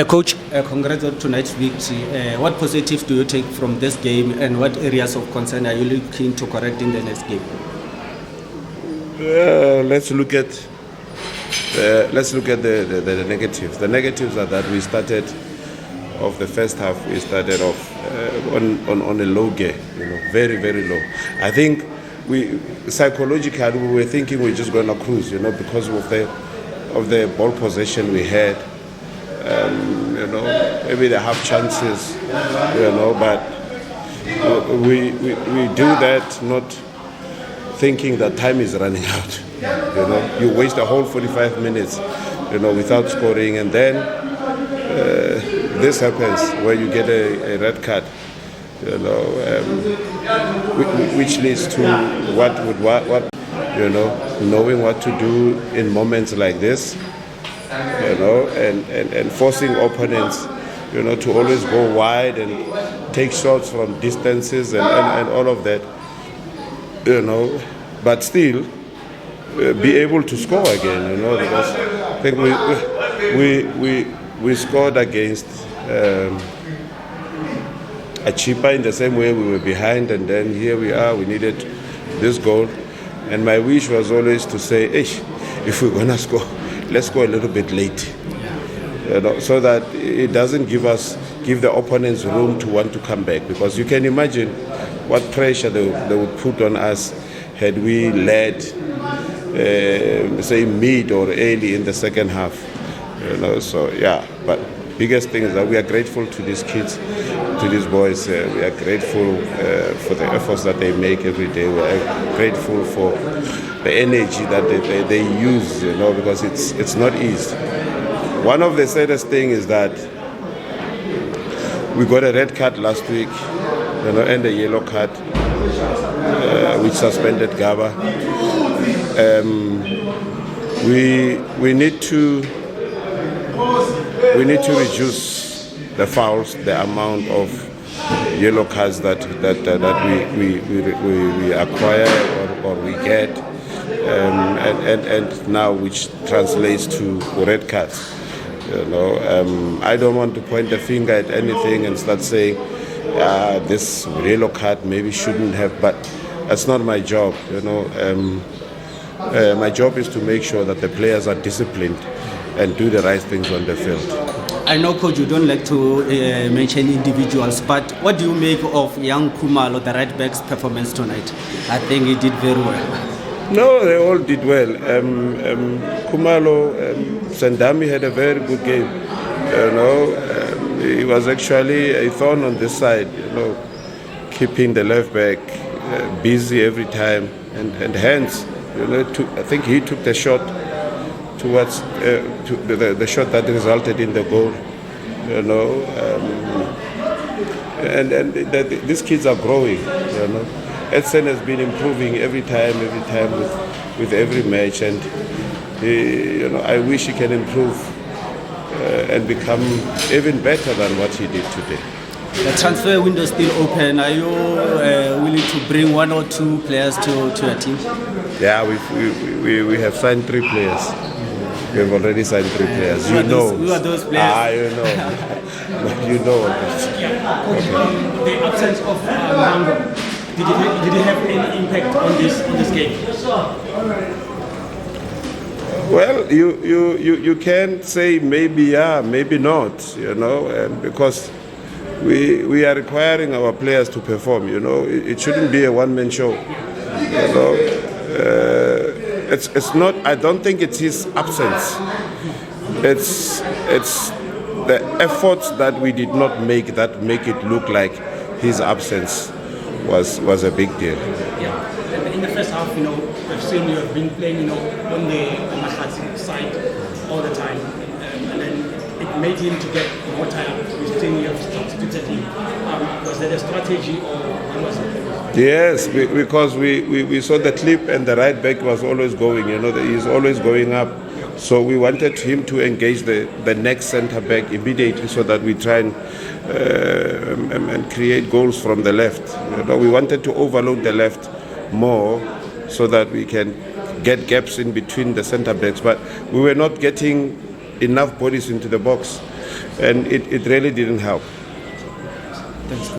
Coach, congrats on tonight's victory. What positives do you take from this game, and what areas of concern are you looking to correct in the next game? Let's look at the negatives. The negatives are that we started off the first half. We started off on a low gear, very, very low. I think we psychologically we were thinking we're just going to cruise, because of the ball possession we had. Maybe they have chances, but we do that not thinking that time is running out. You waste a whole 45 minutes, without scoring, and then this happens where you get a red card, which leads to knowing what to do in moments like this, and forcing opponents, to always go wide and take shots from distances and all of that, but still be able to score again, because I think we scored against a cheaper in the same way we were behind, and then here we are, we needed this goal, and my wish was always to say, if we're gonna score, let's go a little bit late, so that it doesn't give the opponents room to want to come back, because you can imagine what pressure they would put on us had we led, say mid or early in the second half, so yeah. But biggest thing is that we are grateful to these kids, to these boys. We are grateful for the efforts that they make every day. We are grateful for the energy that they use, because it's not easy. One of the saddest things is that we got a red card last week, and a yellow card, which suspended Gaba. We need to reduce the fouls, the amount of yellow cards that we acquire or we get, and now which translates to red cards. I don't want to point the finger at anything and start saying this yellow card maybe shouldn't have, but that's not my job. My job is to make sure that the players are disciplined and do the right things on the field. I know, Coach, you don't like to mention individuals, but what do you make of young Khumalo, the right back's performance tonight? I think he did very well. No, they all did well. Khumalo, Sandami had a very good game. He was actually a thorn on this side, keeping the left back busy every time, and hence, I think he took the shot towards the shot that resulted in the goal, and these kids are growing, Edson has been improving every time with every match, and I wish he can improve and become even better than what he did today. The transfer window is still open. Are you willing to bring one or two players to your team? Yeah, we have signed 3 players. We have already signed 3 players. Who are those players? You know. The absence of Marumo, did it have any impact on this game? Well, you can say maybe yeah, maybe not. Because we are requiring our players to perform. It shouldn't be a one-man show. It's not. I don't think it's his absence. It's the efforts that we did not make that make it look like his absence was a big deal. Yeah. In the first half, we've seen you have been playing, on the Mahlatsi side all the time, and then it made him to get more tired. We've seen you have substituted him. Was that a strategy, or what was it? Yes, because we saw the clip, and the right back was always going. He's always going up. So we wanted him to engage the next centre back immediately, so that we try and create goals from the left. We wanted to overload the left more, so that we can get gaps in between the centre backs. But we were not getting enough bodies into the box. and it really didn't help. Thanks.